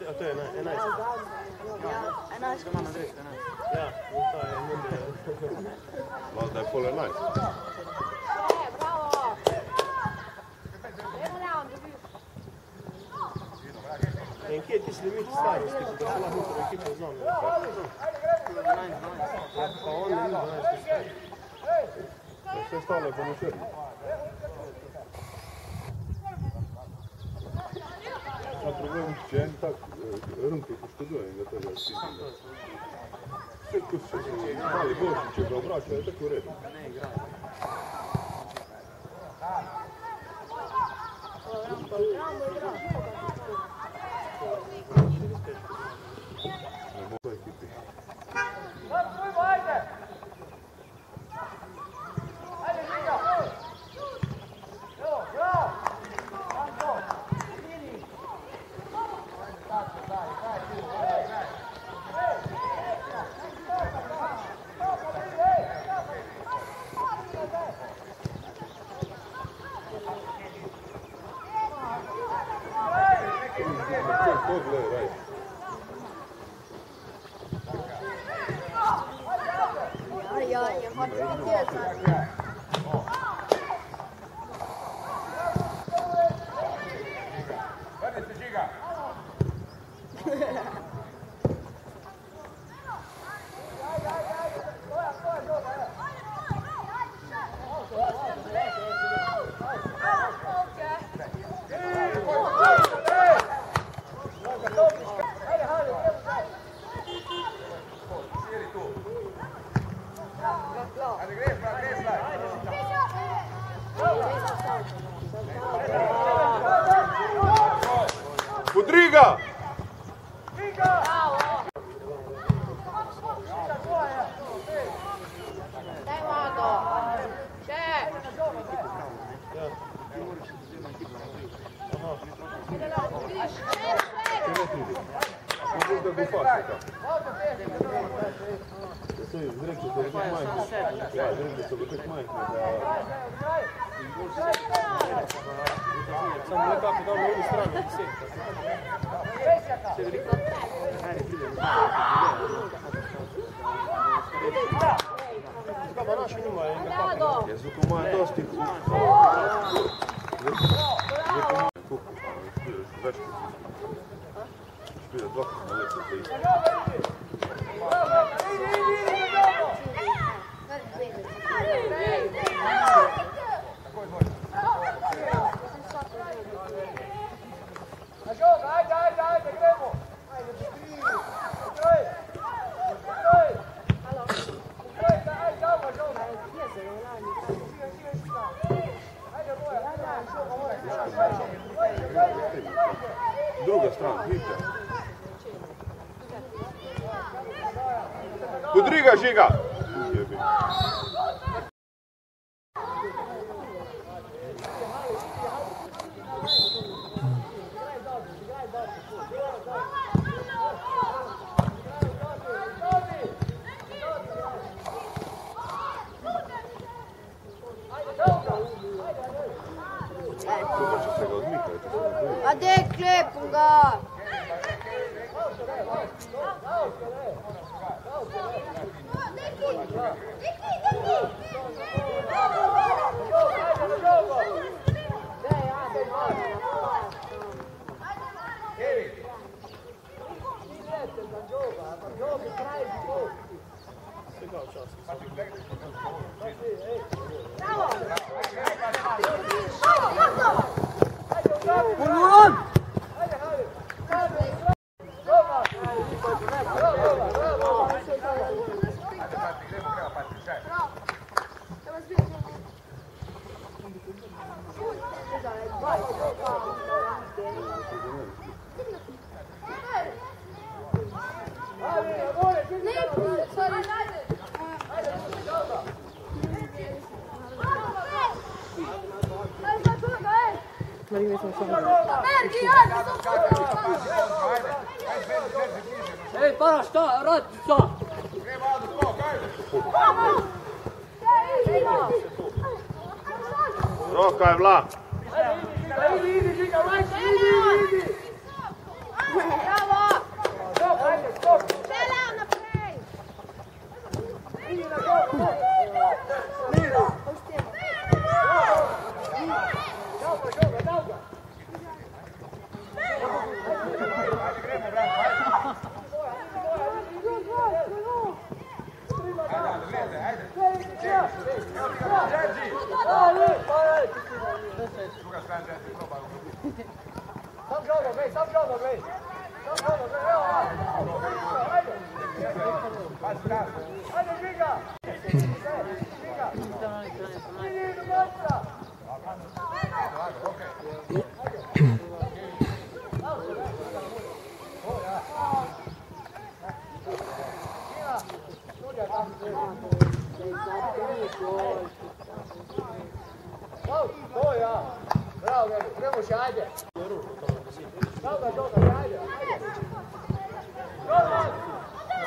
A to je 11. Ja, 11. Što mama dreš, 11. Ja, to je mundial. Valjda je pol 11. Bravo! En kje ti si limit starosti, ko da se lahko v ekipo znam. Pa on ne 12. Sve stalo je po nošerni. A problem će en tak runke ko što dojem da tebe sviđa. Sve kuće, mali Bošić će ga obraća, je tako u redu. Ne igra. Ne mogu ekipi. Jag har inte det så här. Budriga! Daj Mago! Še! Možeš da bi fasika. Zrekli se tek majke. Ja, zrekli se tek majke Samo nekako da ovu stranu i sve. Skaba naši njima je nekako. Jesu tu moja dosti kuku. Zašto? Špira, dva puta na lijepo za isto. Druga strana, vidite. Budriga, Žiga! Kuda će se ga odmikati. A dej klepom ga! Ej, para, šta? Rad, šta? Rokaj, Vla! Bravo! Strela naprej!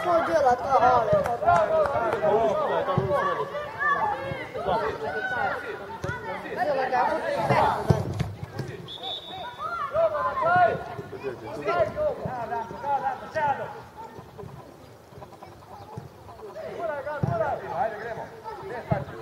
Svoj djela to ale. Djela ga bude perfekt.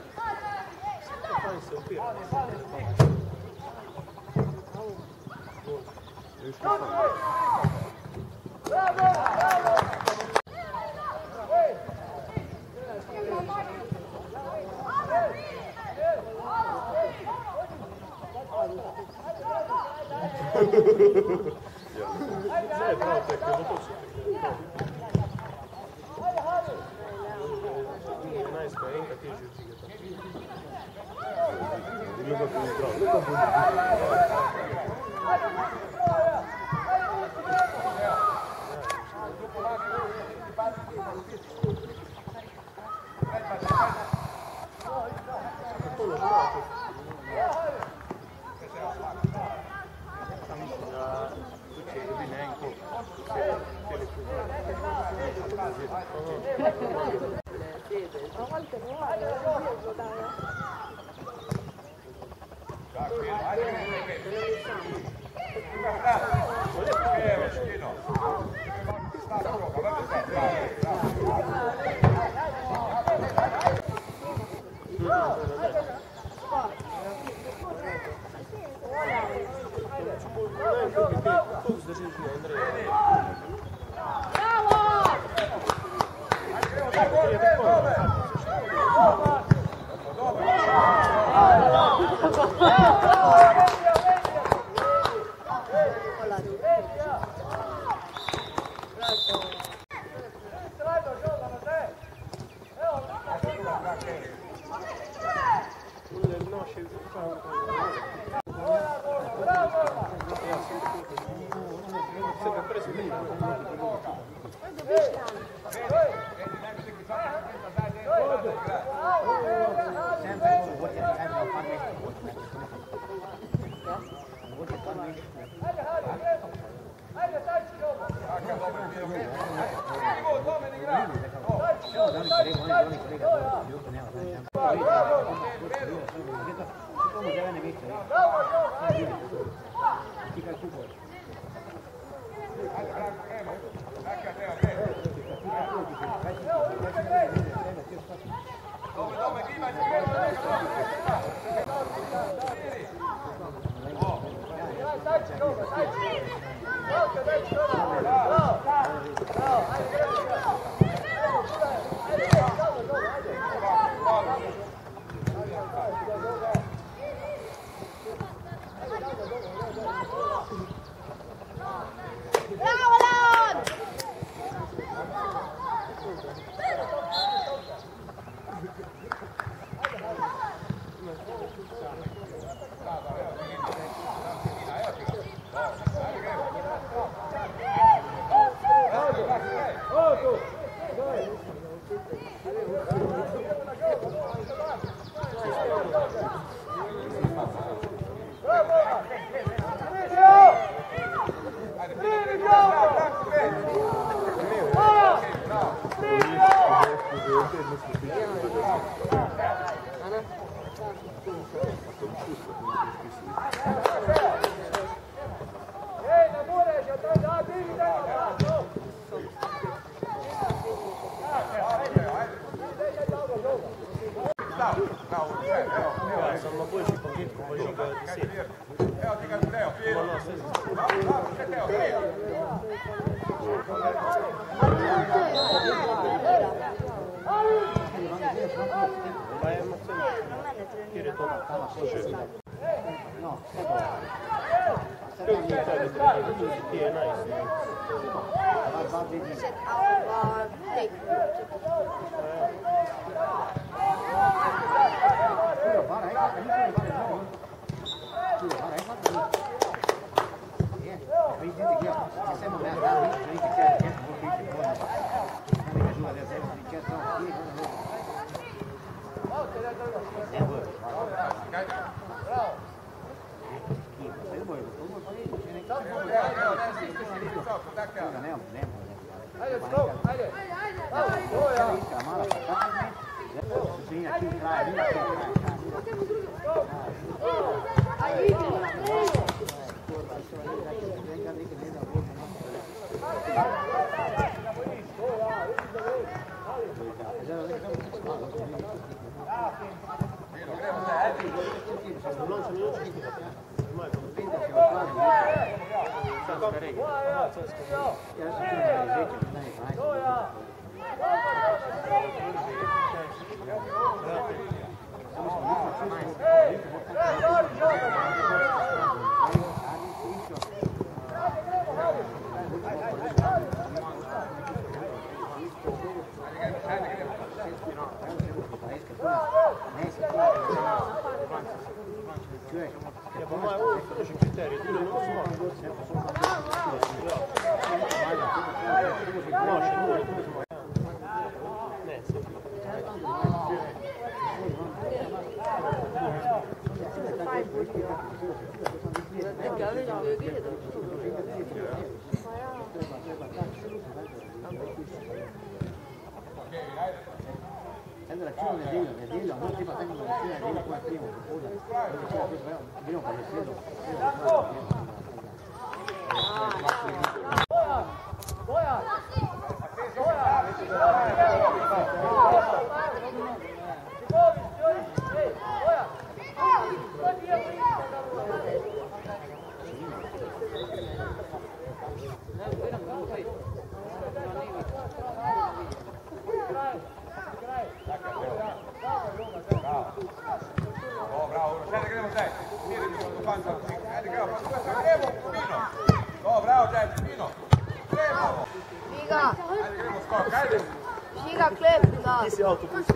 Žiga, klep, da. Ti si autobus. Ti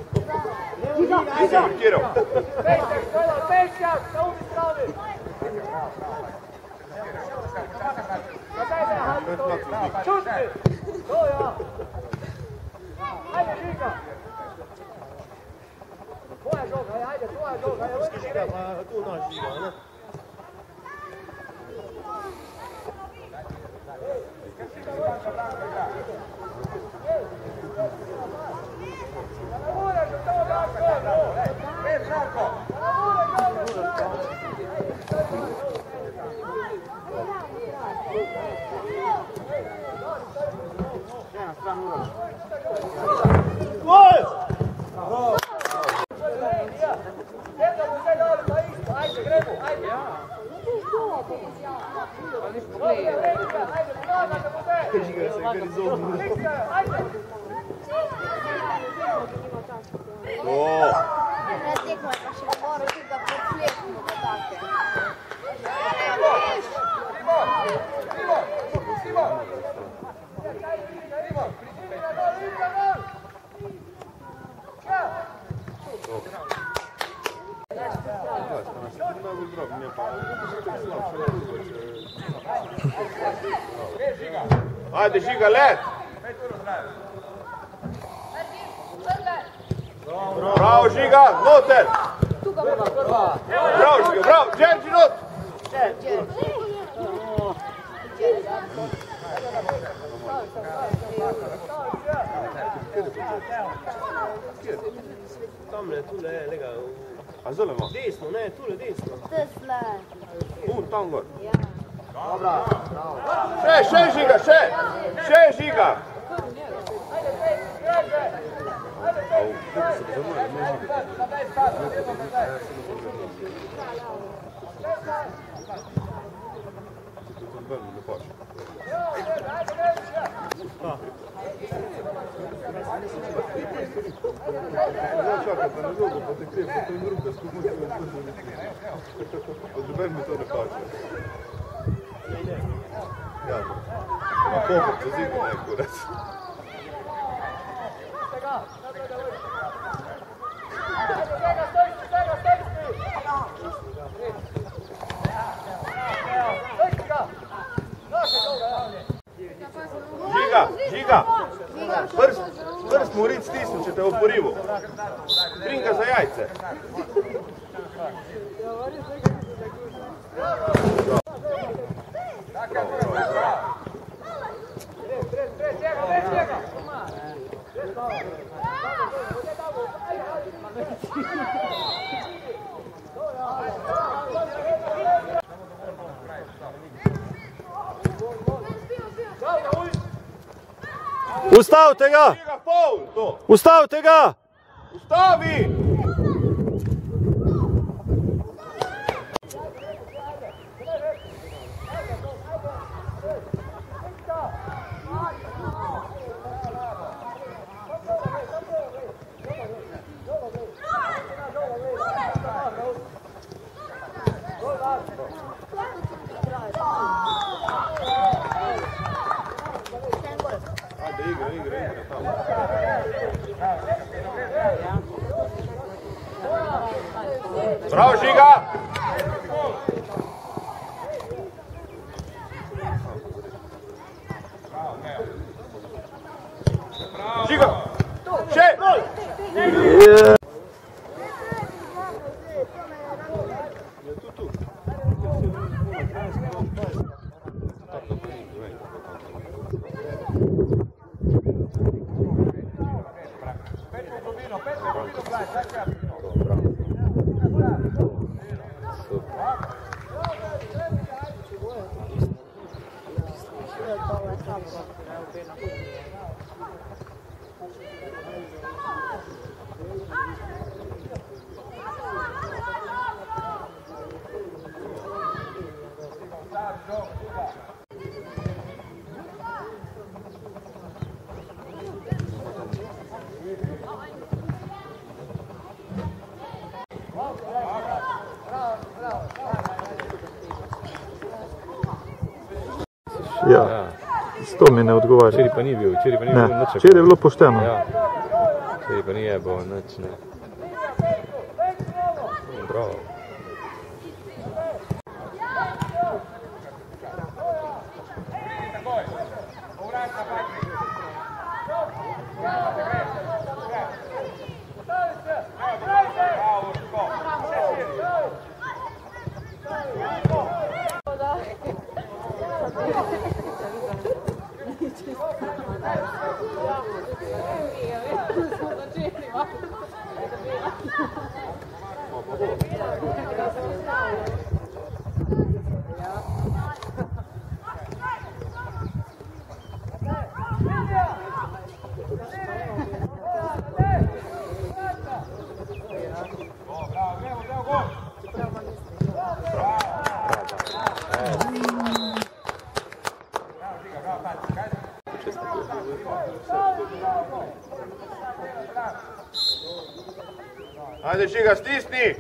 si parkirao. Pešćak, na ovi strane. Čuti! To ja! Ajde, Žiga! Tvoja žoga, ajde, tvoja žoga. Žiga, pa tu naš Žiga, ne? Žiga se organizovano. Ne tekmoj, pa še mora ti ga podslijepimo do take. Ajde, Žiga, let! Bravo, Žiga, noter! Bravo, Žiga, bravo! Đerđi, not! Tamle, tule, lega. A zeleno? Desno, ne, tule, desno. Tesla. Tam gor. Še, Žiga, še! Še, Žiga! meni ne paše. Ja čakam na drugo, pa te krije, pa te ruke skupno ću vam slušati. Od meni mi to ne paše. Ja, na pomoć, za zimu neko reći. Žiga! Prst mu rit stisnut ćete oporivo. Bringa za jajce. Ustavite ga! Ustavite ga! Ustavi! Bravo, Žiga! Žiga! Še! Ja, to mi ne odgovarja. Včeraj pa ni bil, Ne, včeraj je bilo pošteno. Ja, včeraj pa ni jebo, nič ne. Bravo. Ajde, Žiga, stisni!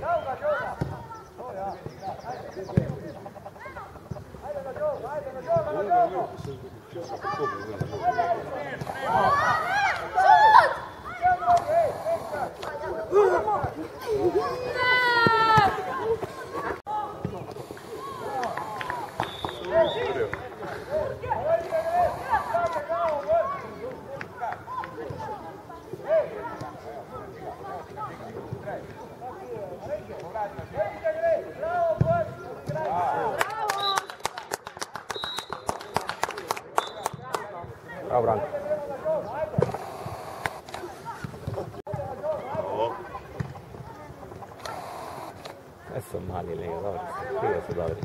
Bravo, Branko. Esso mali lei, dobro. Io su dobri.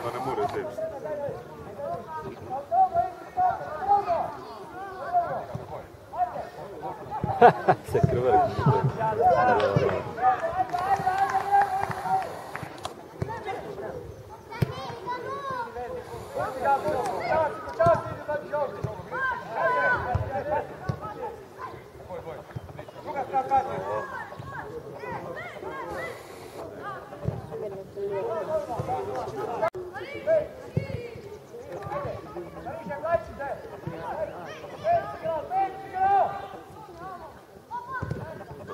Pa ne more teći. Se krvrti.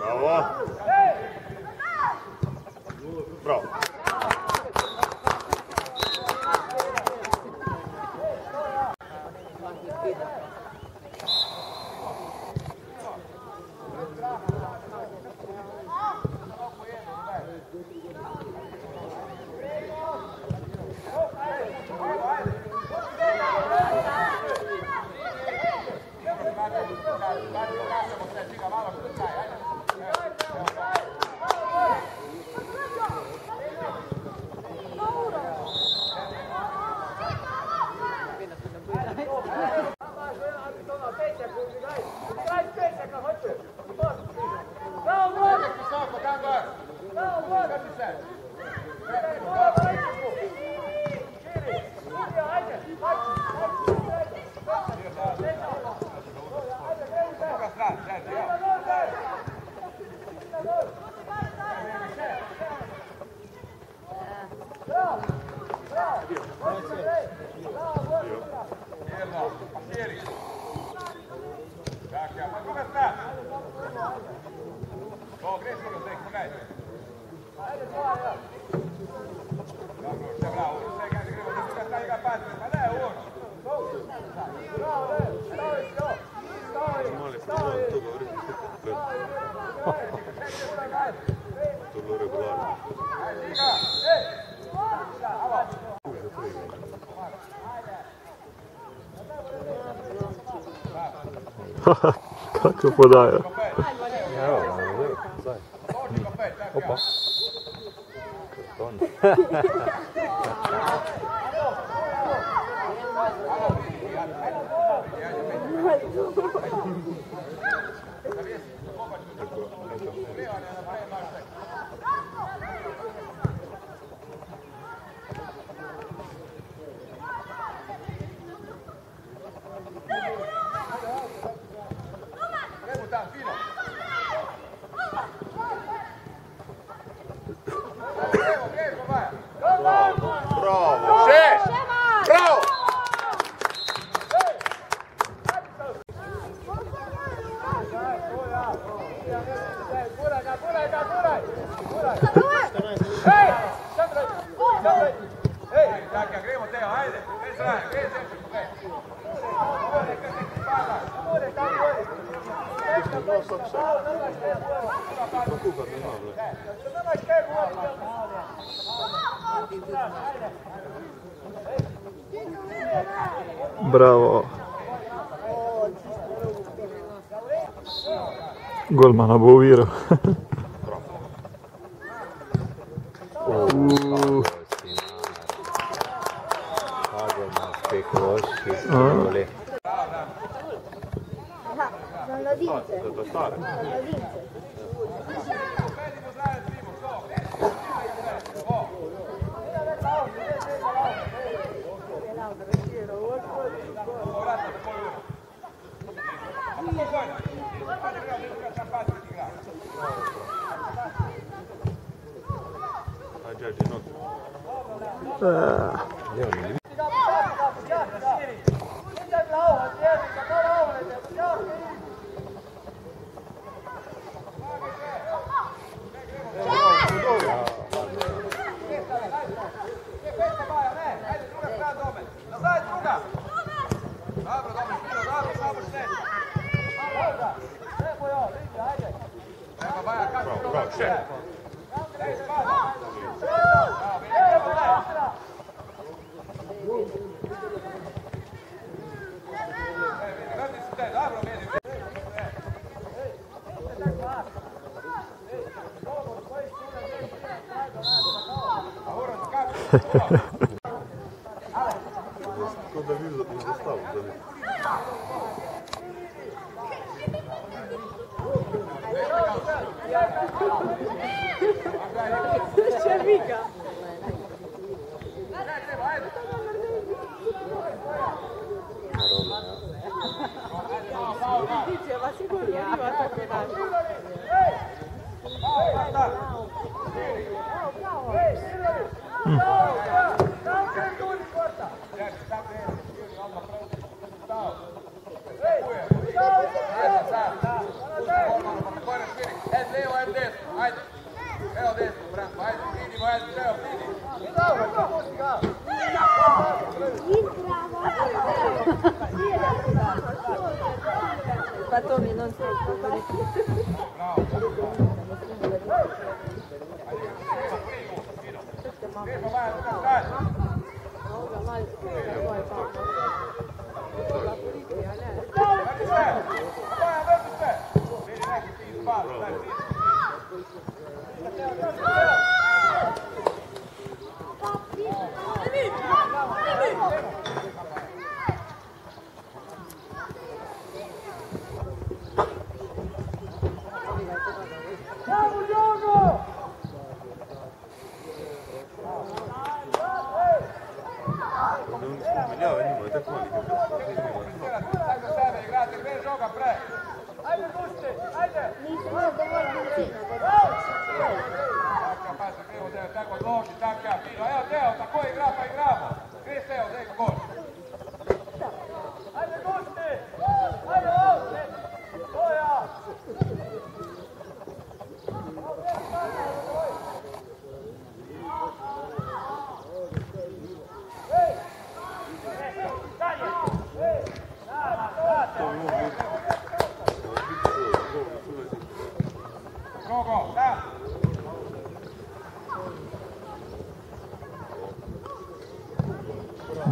Bravo. Bravo. Kako podaja. Evo, zaj. Opa. Bravo. Šest. Bravo. Bravo. Golmana bo uviral. Za mladince. Za mladince. Ko da vidim zastavu. Červika. Ma sigurno ima tako dalje. Pa to mi non stop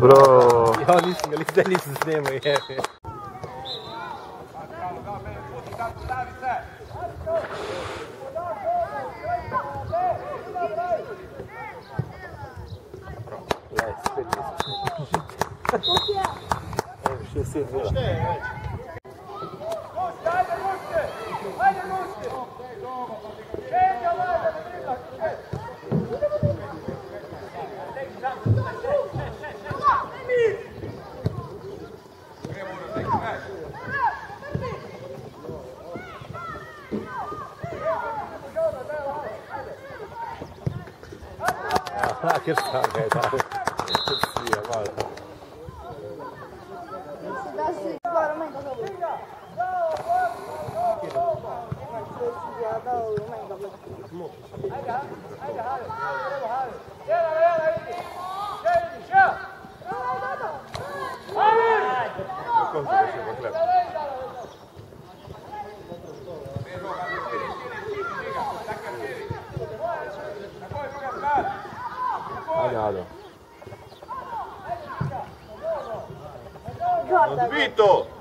Bravo. Ja nisam snimao, jebi. Che sta che dai. Sì, guarda. Ho vinto!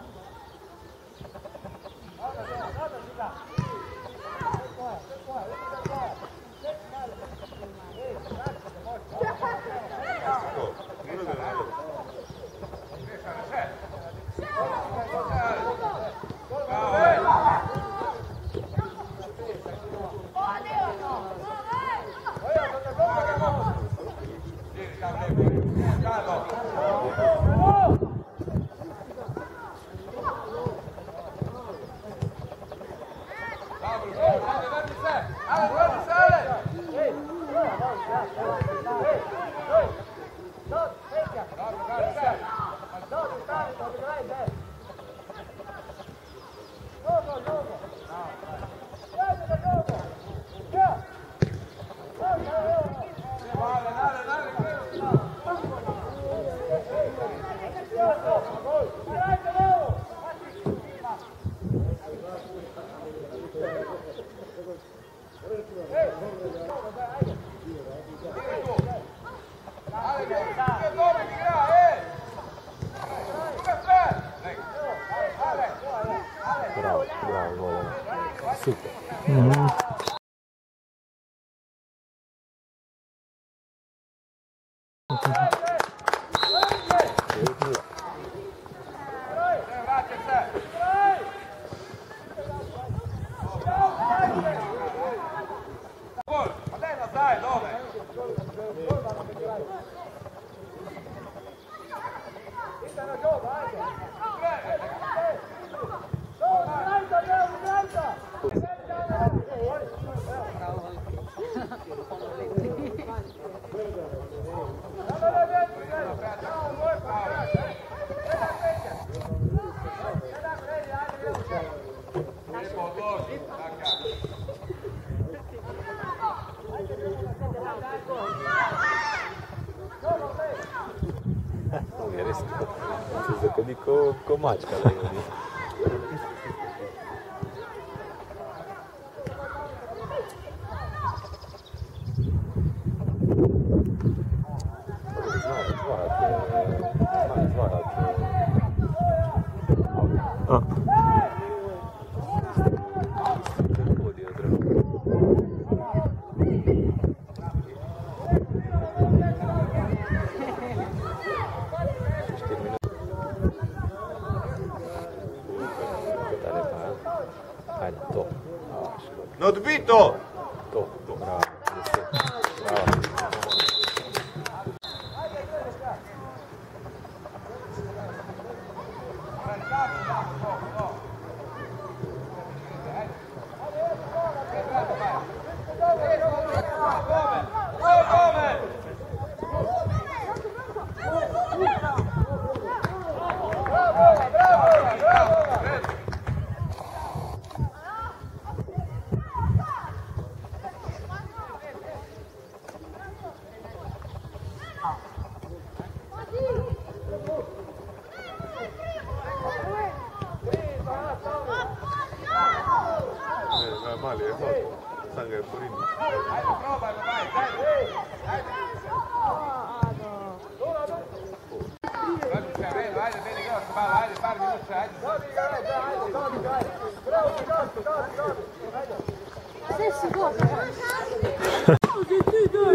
isto. Se zakadi ko mačka da je. Ajde, to. Ne odbij to! To, bravo. Bravo. Mali, je hod. Sam ga je porinio.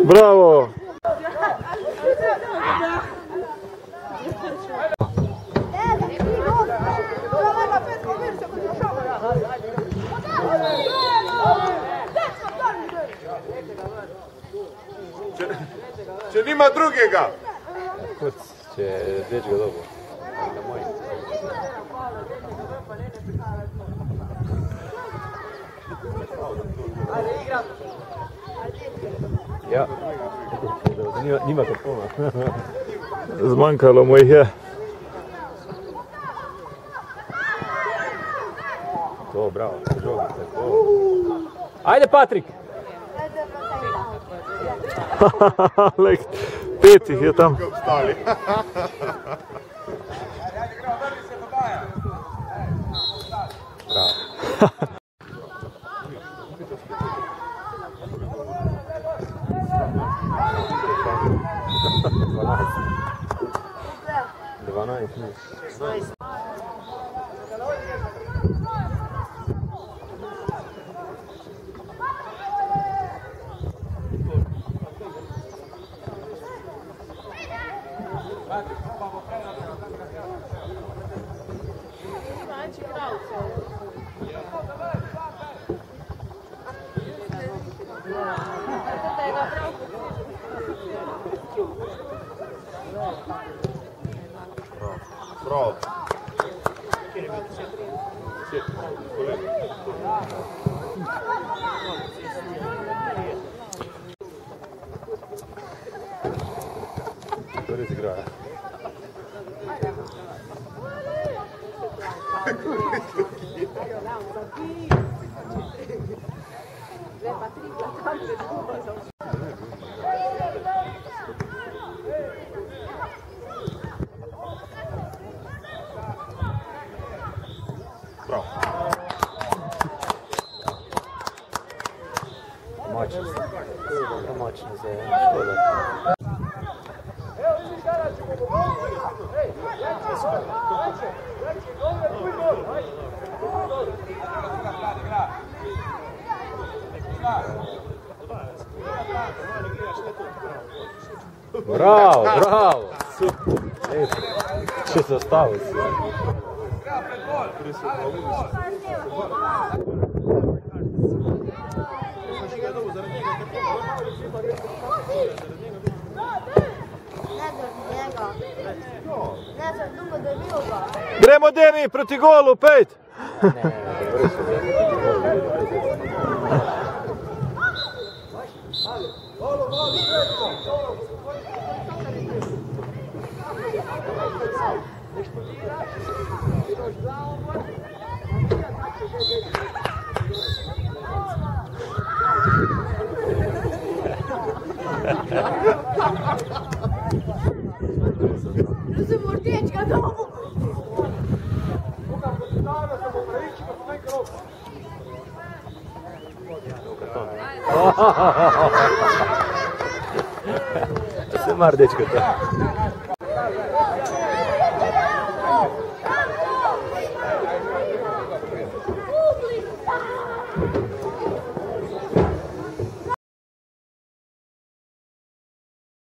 Bravo! Če nima drugega! Kurc će deći ga dobro. Na moj. Ja. Nima to puno. Zmanjkalo mu ih je. To, bravo. Žogite, to. Ajde, Patrik! Lek, 5 ih je tam. Stali. Bravo. Bravo. Dobro izigrava. Bravo. Moćno se. Moćno se. Škoda. Bravo, bravo! Super! Lijepo! Če se ostavio si? Gremo Demi, proti golu, 5! Nu se vor dečka, domu! Se mar dečkata. Publika!